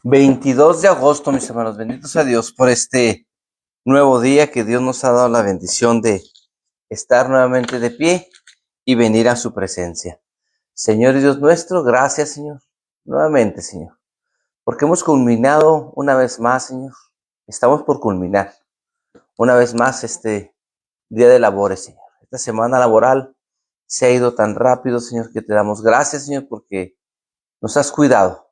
22 de agosto, mis hermanos, benditos a Dios por este nuevo día que Dios nos ha dado la bendición de estar nuevamente de pie y venir a su presencia. Señor y Dios nuestro, gracias, Señor, nuevamente, Señor, porque hemos culminado una vez más, Señor. Estamos por culminar una vez más este día de labores, Señor. Esta semana laboral se ha ido tan rápido, Señor, que te damos gracias, Señor, porque nos has cuidado.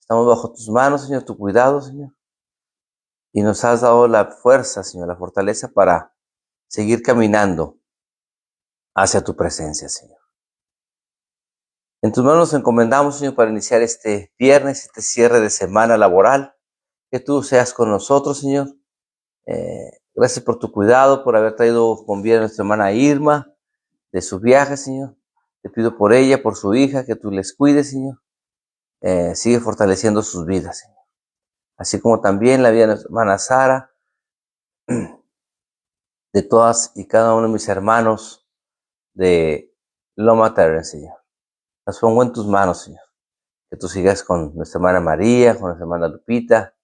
Estamos bajo tus manos, Señor, tu cuidado, Señor. Y nos has dado la fuerza, Señor, la fortaleza para seguir caminando hacia tu presencia, Señor. En tus manos nos encomendamos, Señor, para iniciar este viernes, este cierre de semana laboral. Que tú seas con nosotros, Señor. Gracias por tu cuidado, por haber traído con bien a nuestra hermana Irma de su viaje, Señor. Te pido por ella, por su hija, que tú les cuides, Señor. Sigue fortaleciendo sus vidas, Señor. Así como también la vida de nuestra hermana Sara, de todas y cada uno de mis hermanos de Loma Terren, Señor. Las pongo en tus manos, Señor. Que tú sigas con nuestra hermana María, con nuestra hermana Lupita,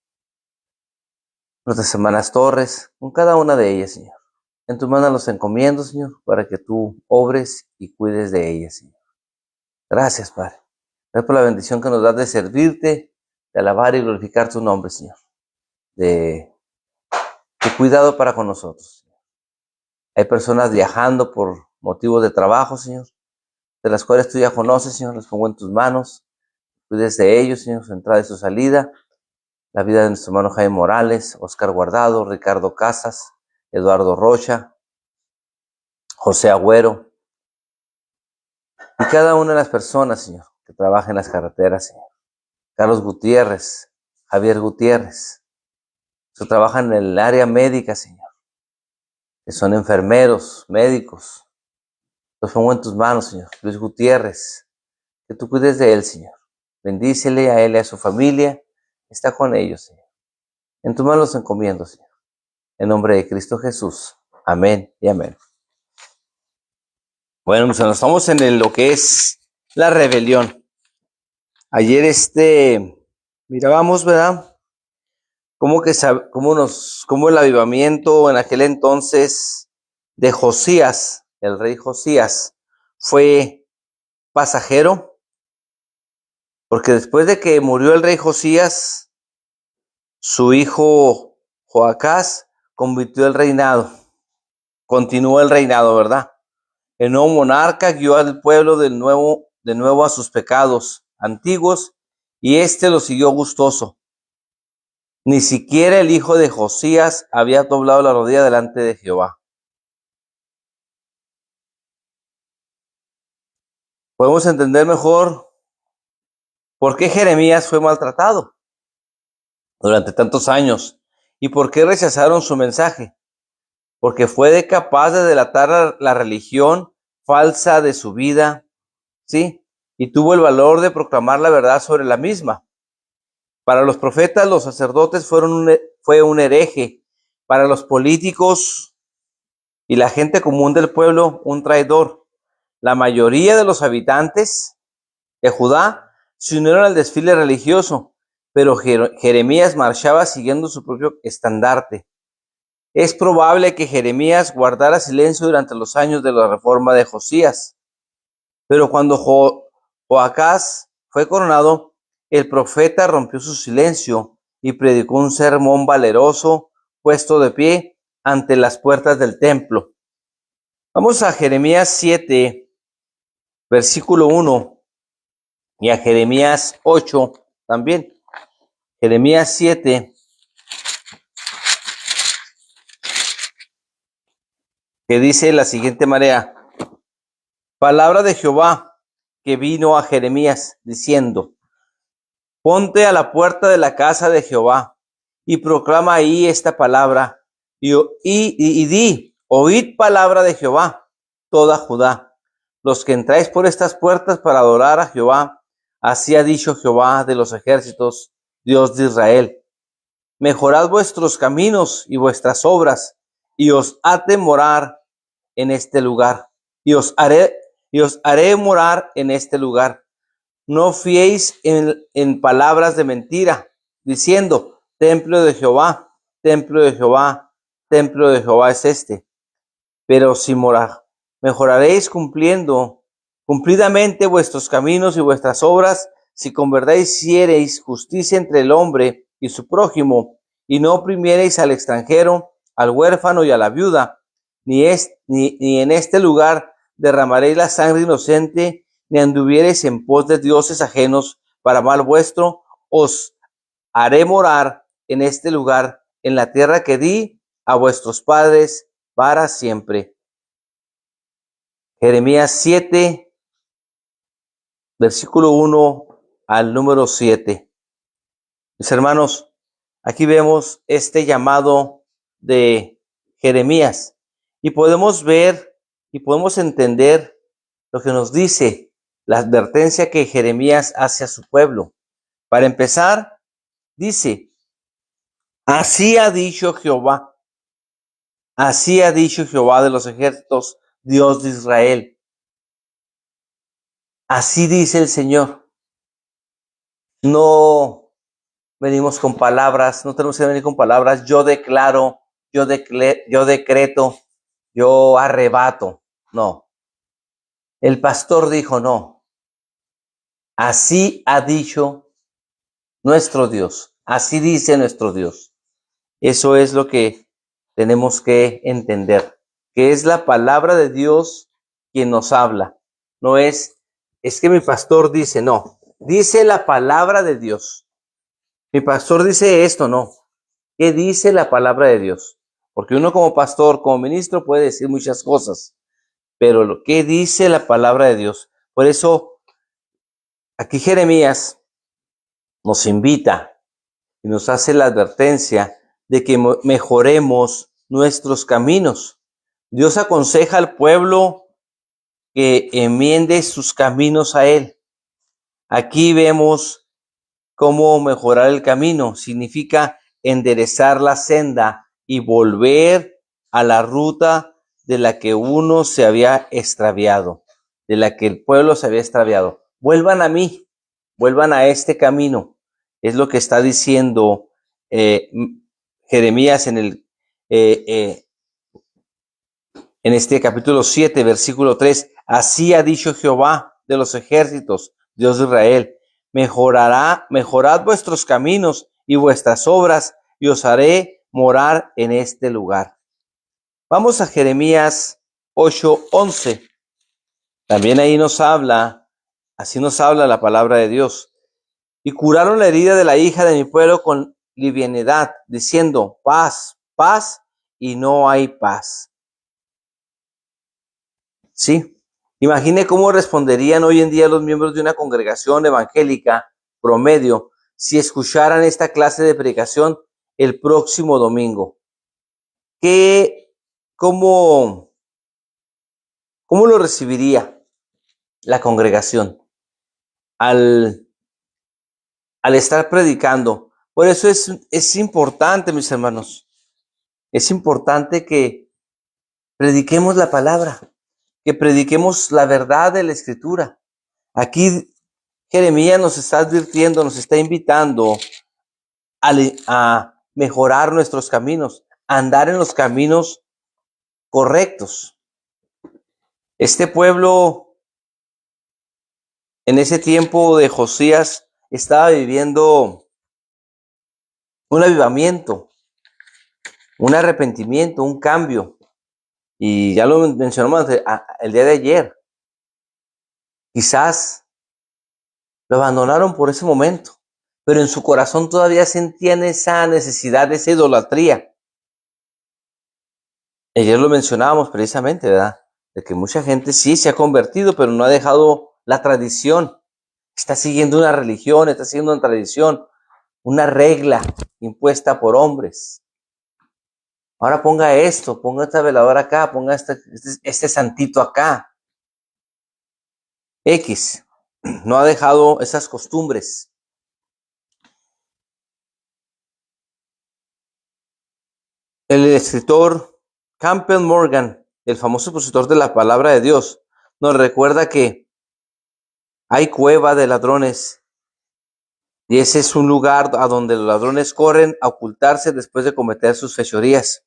nuestras hermanas Torres, con cada una de ellas, Señor. En tus manos los encomiendo, Señor, para que tú obres y cuides de ellas, Señor. Gracias, Padre. Gracias por la bendición que nos das de servirte, de alabar y glorificar tu nombre, Señor. De tu cuidado para con nosotros. Hay personas viajando por motivos de trabajo, Señor, de las cuales tú ya conoces, Señor. Los pongo en tus manos. Cuides de ellos, Señor, su entrada y su salida. La vida de nuestro hermano Jaime Morales, Oscar Guardado, Ricardo Casas, Eduardo Rocha, José Agüero, y cada una de las personas, Señor, que trabajan en las carreteras, Señor. Carlos Gutiérrez, Javier Gutiérrez, que trabajan en el área médica, Señor, que son enfermeros, médicos. Los pongo en tus manos, Señor. Luis Gutiérrez, que tú cuides de él, Señor. Bendícele a él y a su familia. Está con ellos, Señor. En tus manos los encomiendo, Señor. En nombre de Cristo Jesús. Amén y amén. Bueno, pues estamos en lo que es la rebelión. Ayer mirábamos, ¿verdad? Cómo el avivamiento en aquel entonces de Josías, el rey Josías, fue pasajero, porque después de que murió el rey Josías, su hijo Joacás continuó el reinado, ¿verdad? El nuevo monarca guió al pueblo de nuevo a sus pecados antiguos, y lo siguió gustoso. Ni siquiera el hijo de Josías había doblado la rodilla delante de Jehová. Podemos entender mejor por qué Jeremías fue maltratado durante tantos años y por qué rechazaron su mensaje. Porque fue capaz de delatar la religión falsa de su vida, ¿sí? Y tuvo el valor de proclamar la verdad sobre la misma. Para los profetas, los sacerdotes fue un hereje. Para los políticos y la gente común del pueblo, un traidor. La mayoría de los habitantes de Judá se unieron al desfile religioso, pero Jeremías marchaba siguiendo su propio estandarte. Es probable que Jeremías guardara silencio durante los años de la reforma de Josías, pero cuando Joacás fue coronado, el profeta rompió su silencio y predicó un sermón valeroso puesto de pie ante las puertas del templo. Vamos a Jeremías 7, versículo 1, y a Jeremías 8 también. Jeremías 7, que dice de la siguiente manera: palabra de Jehová que vino a Jeremías diciendo: ponte a la puerta de la casa de Jehová y proclama ahí esta palabra y di: oíd palabra de Jehová, toda Judá, los que entráis por estas puertas para adorar a Jehová. Así ha dicho Jehová de los ejércitos, Dios de Israel: mejorad vuestros caminos y vuestras obras, y os haré morar en este lugar, y os haré morar en este lugar. No fiéis en palabras de mentira, diciendo, templo de Jehová, templo de Jehová, templo de Jehová es este. Pero si mejoraréis cumplidamente vuestros caminos y vuestras obras, si con verdad hiciereis justicia entre el hombre y su prójimo, y no oprimiereis al extranjero, al huérfano y a la viuda, ni en este lugar derramaréis la sangre inocente, ni anduviereis en pos de dioses ajenos para mal vuestro, os haré morar en este lugar, en la tierra que di a vuestros padres para siempre. Jeremías 7, versículo 1 al número 7. Mis hermanos, aquí vemos este llamado de Jeremías y podemos ver y podemos entender lo que nos dice la advertencia que Jeremías hace a su pueblo. Para empezar, dice, así ha dicho Jehová de los ejércitos, Dios de Israel. Así dice el Señor. No venimos con palabras, no tenemos que venir con palabras, yo declaro, yo decreto, yo arrebato. No. El pastor dijo no. Así ha dicho nuestro Dios. Así dice nuestro Dios. Eso es lo que tenemos que entender, que es la palabra de Dios quien nos habla. No es que mi pastor dice, no. Dice la palabra de Dios. Mi pastor dice esto, no. ¿Qué dice la palabra de Dios? Porque uno como pastor, como ministro puede decir muchas cosas, pero lo que dice la palabra de Dios. Por eso aquí Jeremías nos invita y nos hace la advertencia de que mejoremos nuestros caminos. Dios aconseja al pueblo que enmiende sus caminos a Él. Aquí vemos cómo mejorar el camino. Significa enderezar la senda y volver a la ruta de la que uno se había extraviado, de la que el pueblo se había extraviado. Vuelvan a mí, vuelvan a este camino. Es lo que está diciendo Jeremías en este capítulo 7, versículo 3. Así ha dicho Jehová de los ejércitos, Dios de Israel. Mejorad vuestros caminos y vuestras obras, y os haré morar en este lugar. Vamos a Jeremías 8:11. También ahí así nos habla la palabra de Dios. Y curaron la herida de la hija de mi pueblo con liviandad, diciendo, paz, paz, y no hay paz. Sí. Imagine cómo responderían hoy en día los miembros de una congregación evangélica promedio si escucharan esta clase de predicación el próximo domingo. ¿Cómo lo recibiría la congregación al estar predicando? Por eso es importante, mis hermanos, es importante que prediquemos la palabra, que prediquemos la verdad de la Escritura. Aquí Jeremías nos está advirtiendo, nos está invitando a mejorar nuestros caminos, a andar en los caminos correctos. Este pueblo, en ese tiempo de Josías, estaba viviendo un avivamiento, un arrepentimiento, un cambio. Y ya lo mencionamos el día de ayer. Quizás lo abandonaron por ese momento, pero en su corazón todavía sentían esa necesidad, esa idolatría. Ayer lo mencionábamos precisamente, ¿verdad? De que mucha gente sí se ha convertido, pero no ha dejado la tradición. Está siguiendo una religión, está siguiendo una tradición, una regla impuesta por hombres. Ahora ponga esto, ponga esta veladora acá, ponga este santito acá. X. No ha dejado esas costumbres. El escritor Campbell Morgan, el famoso expositor de la palabra de Dios, nos recuerda que hay cueva de ladrones Y ese es un lugar a donde los ladrones corren a ocultarse después de cometer sus fechorías.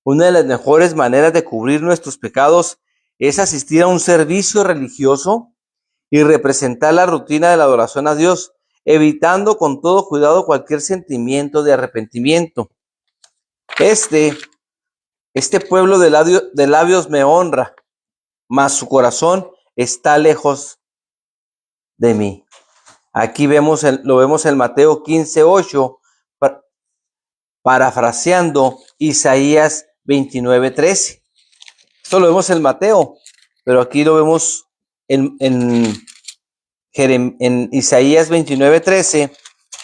Una de las mejores maneras de cubrir nuestros pecados es asistir a un servicio religioso y representar la rutina de la adoración a Dios, evitando con todo cuidado cualquier sentimiento de arrepentimiento. Este pueblo de labios me honra, mas su corazón está lejos de mí. Aquí lo vemos en Mateo 15:8, parafraseando Isaías 29:13. Esto lo vemos en Mateo, pero aquí lo vemos en Isaías 29:13.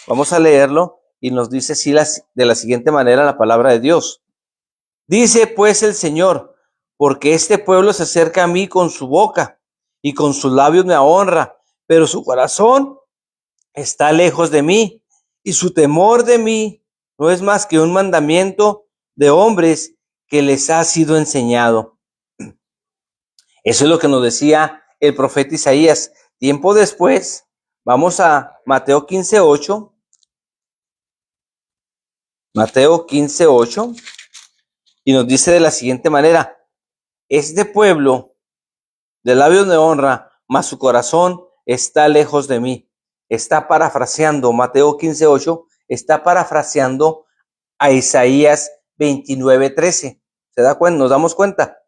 Vamos a leerlo y nos dice así de la siguiente manera la palabra de Dios. Dice pues el Señor, porque este pueblo se acerca a mí con su boca y con sus labios me honra, pero su corazón está lejos de mí y su temor de mí no es más que un mandamiento de hombres que les ha sido enseñado. Eso es lo que nos decía el profeta Isaías. Tiempo después, vamos a Mateo 15:8. Mateo 15:8. Y nos dice de la siguiente manera: este pueblo de labios de honra, mas su corazón está lejos de mí. Está parafraseando Mateo 15:8, está parafraseando a Isaías 29:13. ¿Se da cuenta? ¿Nos damos cuenta?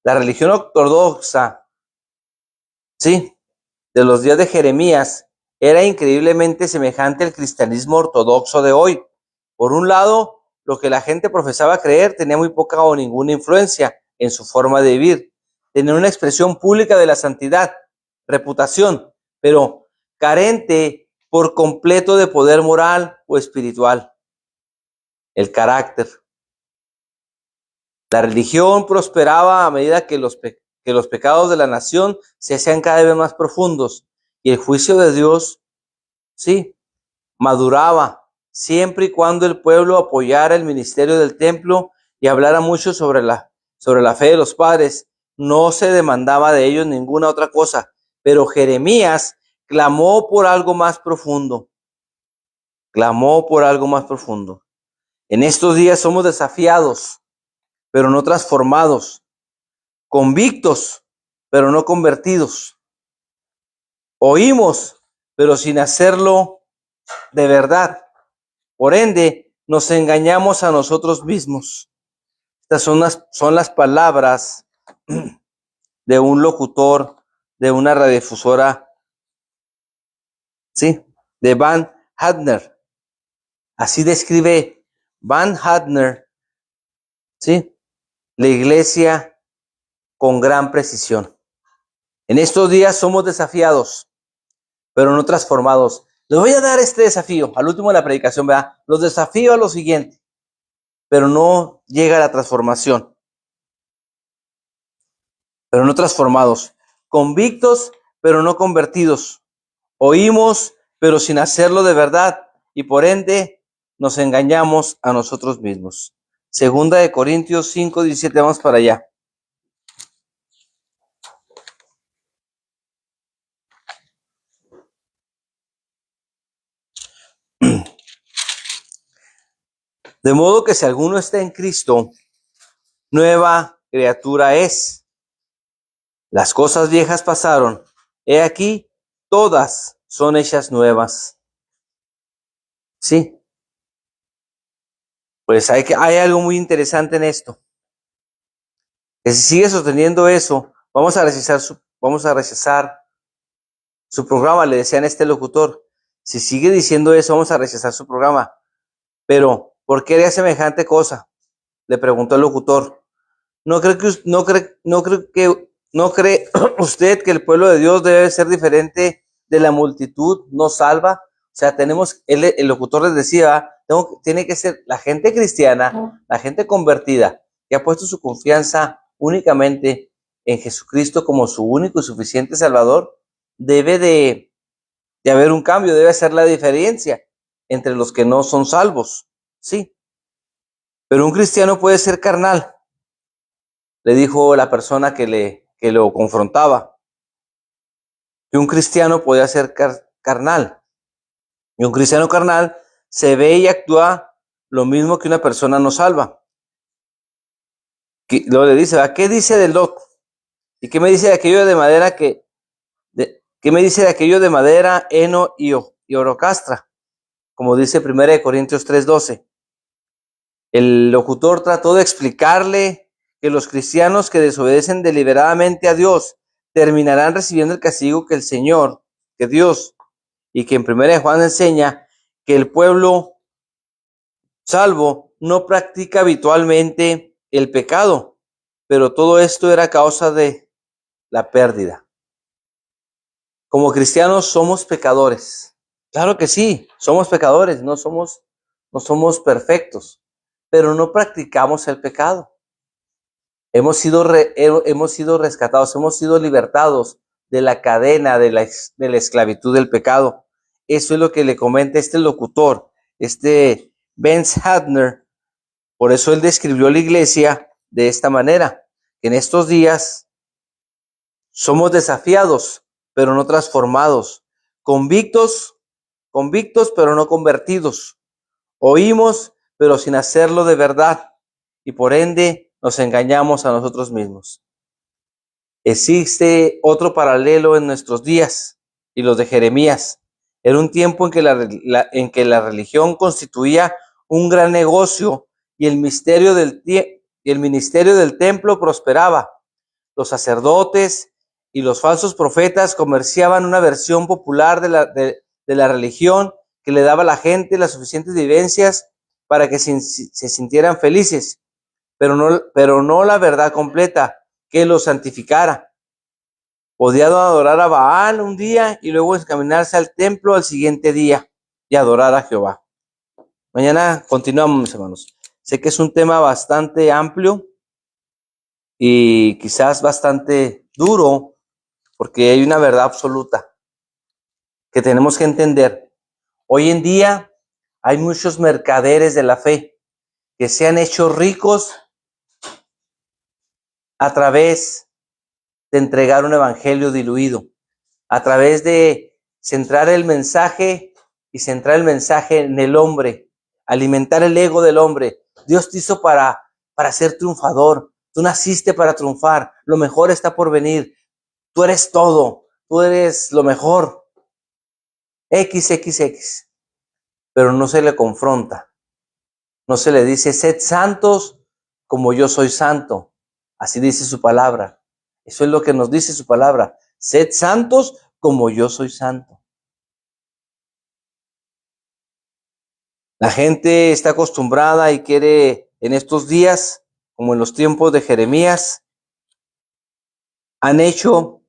La religión ortodoxa, sí, de los días de Jeremías, era increíblemente semejante al cristianismo ortodoxo de hoy. Por un lado, lo que la gente profesaba creer tenía muy poca o ninguna influencia en su forma de vivir. Tenía una expresión pública de la santidad, reputación, pero carente por completo de poder moral o espiritual. El carácter. La religión prosperaba a medida que los pecados de la nación se hacían cada vez más profundos y el juicio de Dios, sí, maduraba siempre y cuando el pueblo apoyara el ministerio del templo y hablara mucho sobre la fe de los padres. No se demandaba de ellos ninguna otra cosa, pero Jeremías clamó por algo más profundo. Clamó por algo más profundo. En estos días somos desafiados, pero no transformados, convictos, pero no convertidos. Oímos, pero sin hacerlo de verdad. Por ende, nos engañamos a nosotros mismos. Estas son las palabras de un locutor de una radiodifusora, sí, de Van Hadner. Así describe Van Hadner, sí, la iglesia con gran precisión. En estos días somos desafiados, pero no transformados. Les voy a dar este desafío, al último de la predicación, ¿verdad? Los desafío a lo siguiente, pero no llega a la transformación. Pero no transformados. Convictos, pero no convertidos. Oímos, pero sin hacerlo de verdad, y por ende nos engañamos a nosotros mismos. Segunda de Corintios 5:17, vamos para allá. De modo que si alguno está en Cristo, nueva criatura es. Las cosas viejas pasaron, he aquí, todas son hechas nuevas. Sí. Pues hay algo muy interesante en esto. Que si sigue sosteniendo eso, vamos a rechazar su programa, le decían a este locutor. Si sigue diciendo eso, vamos a rechazar su programa. Pero, ¿por qué haría semejante cosa? Le preguntó el locutor. ¿No cree usted que el pueblo de Dios debe ser diferente de la multitud no salva? O sea, el locutor les decía, tiene que ser la gente cristiana, la gente convertida, que ha puesto su confianza únicamente en Jesucristo como su único y suficiente Salvador. Debe de haber un cambio, debe ser la diferencia entre los que no son salvos. Sí. Pero un cristiano puede ser carnal, le dijo la persona que lo confrontaba, que un cristiano podía ser carnal. Y un cristiano carnal se ve y actúa lo mismo que una persona no salva. Luego le dice, ¿a qué dice de Lot? ¿Y qué me dice de aquello de madera qué me dice de aquello de madera, heno y orocastra? Como dice 1 Corintios 3:12. El locutor trató de explicarle que los cristianos que desobedecen deliberadamente a Dios terminarán recibiendo el castigo que el Señor, que Dios, y que en 1 Juan enseña que el pueblo salvo no practica habitualmente el pecado, pero todo esto era causa de la pérdida. Como cristianos somos pecadores. Claro que sí, somos pecadores, no somos perfectos, pero no practicamos el pecado. Hemos sido rescatados, hemos sido libertados de la cadena de la esclavitud del pecado. Eso es lo que le comenta este locutor, Vance Havner. Por eso él describió la iglesia de esta manera. En estos días somos desafiados, pero no transformados, convictos, pero no convertidos. Oímos, pero sin hacerlo de verdad, y por ende nos engañamos a nosotros mismos. Existe otro paralelo en nuestros días y los de Jeremías. Era un tiempo en que la religión constituía un gran negocio y el ministerio del templo prosperaba. Los sacerdotes y los falsos profetas comerciaban una versión popular de la religión que le daba a la gente las suficientes vivencias para que se sintieran felices, pero no la verdad completa que los santificara. Podía adorar a Baal un día y luego encaminarse al templo al siguiente día y adorar a Jehová. Mañana continuamos, mis hermanos. Sé que es un tema bastante amplio y quizás bastante duro, porque hay una verdad absoluta que tenemos que entender. Hoy en día hay muchos mercaderes de la fe que se han hecho ricos a través de entregar un evangelio diluido, a través de centrar el mensaje en el hombre, alimentar el ego del hombre. Dios te hizo para ser triunfador. Tú naciste para triunfar. Lo mejor está por venir. Tú eres todo. Tú eres lo mejor. XXX. Pero no se le confronta. No se le dice, sed santos como yo soy santo. Así dice su palabra. Eso es lo que nos dice su palabra. Sed santos como yo soy santo. La gente está acostumbrada y quiere en estos días, como en los tiempos de Jeremías, han hecho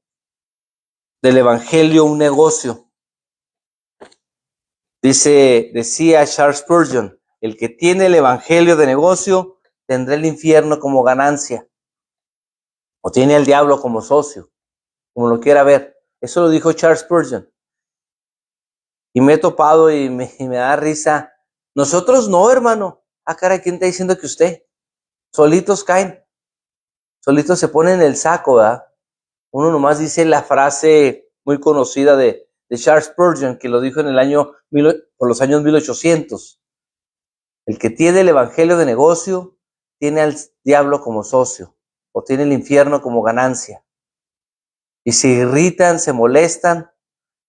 del evangelio un negocio. Decía Charles Spurgeon, el que tiene el evangelio de negocio tendrá el infierno como ganancia, o tiene al diablo como socio, como lo quiera ver. Eso lo dijo Charles Spurgeon. Y me he topado y me da risa. Nosotros no, hermano. Ah, caray, ¿quién está diciendo que usted? Solitos caen. Solitos se ponen el saco, ¿verdad? Uno nomás dice la frase muy conocida de Charles Spurgeon, que lo dijo en por los años 1800. El que tiene el evangelio de negocio tiene al diablo como socio, o tiene el infierno como ganancia. Y se irritan, se molestan,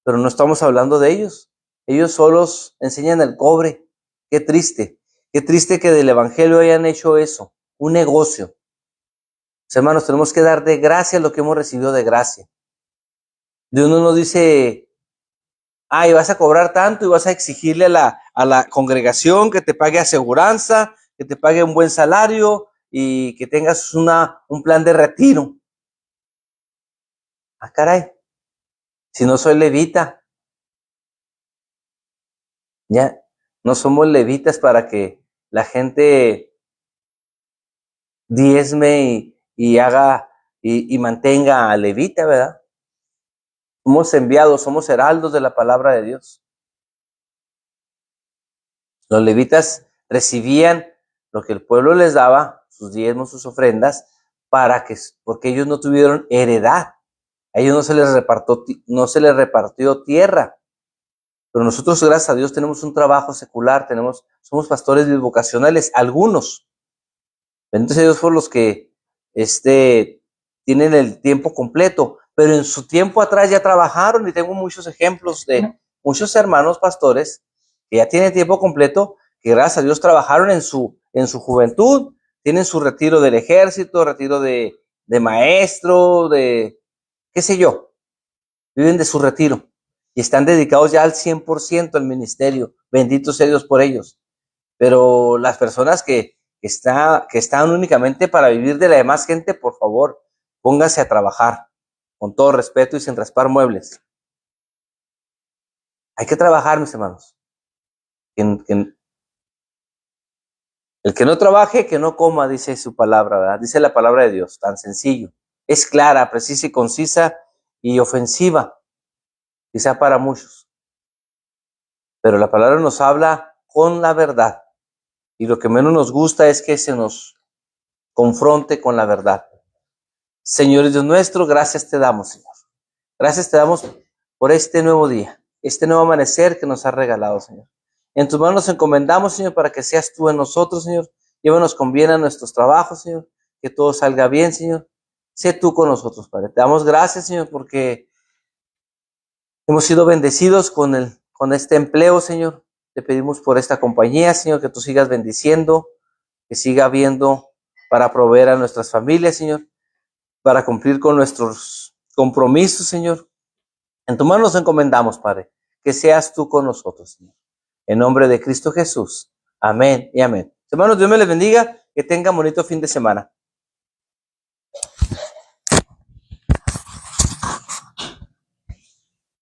pero no estamos hablando de ellos. Ellos solos enseñan el cobre. Qué triste que del evangelio hayan hecho eso, un negocio. Hermanos, tenemos que dar de gracia lo que hemos recibido de gracia. Dios no nos dice, y vas a cobrar tanto y vas a exigirle a la congregación que te pague aseguranza, que te pague un buen salario y que tengas un plan de retiro. Ah, caray, si no soy levita, ya no somos levitas para que la gente diezme y haga y mantenga a levita, ¿verdad? Somos enviados, somos heraldos de la palabra de Dios. Los levitas recibían lo que el pueblo les daba, sus diezmos, sus ofrendas, porque ellos no tuvieron heredad. A ellos no se les repartió tierra. Pero nosotros, gracias a Dios, tenemos un trabajo secular, somos pastores vocacionales, algunos. Bendito sea Dios por los que tienen el tiempo completo, pero en su tiempo atrás ya trabajaron, y tengo muchos ejemplos de muchos hermanos pastores que ya tienen tiempo completo, que gracias a Dios trabajaron en su juventud, tienen su retiro del ejército, retiro de maestro, de qué sé yo, viven de su retiro y están dedicados ya al 100% al ministerio. Bendito sea Dios por ellos. Pero las personas que están únicamente para vivir de la demás gente, por favor, pónganse a trabajar con todo respeto y sin raspar muebles. Hay que trabajar, mis hermanos. El que no trabaje, que no coma, dice su palabra, ¿verdad? Dice la palabra de Dios, tan sencillo. Es clara, precisa y concisa y ofensiva, quizá para muchos. Pero la palabra nos habla con la verdad. Y lo que menos nos gusta es que se nos confronte con la verdad. Señor Dios nuestro, gracias te damos, Señor. Gracias te damos por este nuevo día, este nuevo amanecer que nos has regalado, Señor. En tus manos nos encomendamos, Señor, para que seas tú en nosotros, Señor. Llévanos con bien a nuestros trabajos, Señor. Que todo salga bien, Señor. Sé tú con nosotros, Padre. Te damos gracias, Señor, porque hemos sido bendecidos con este empleo, Señor. Te pedimos por esta compañía, Señor, que tú sigas bendiciendo, que siga habiendo para proveer a nuestras familias, Señor, para cumplir con nuestros compromisos, Señor. En tu mano nos encomendamos, Padre, que seas tú con nosotros, Señor. En nombre de Cristo Jesús. Amén y amén. Hermanos, Dios me les bendiga, que tengan bonito fin de semana.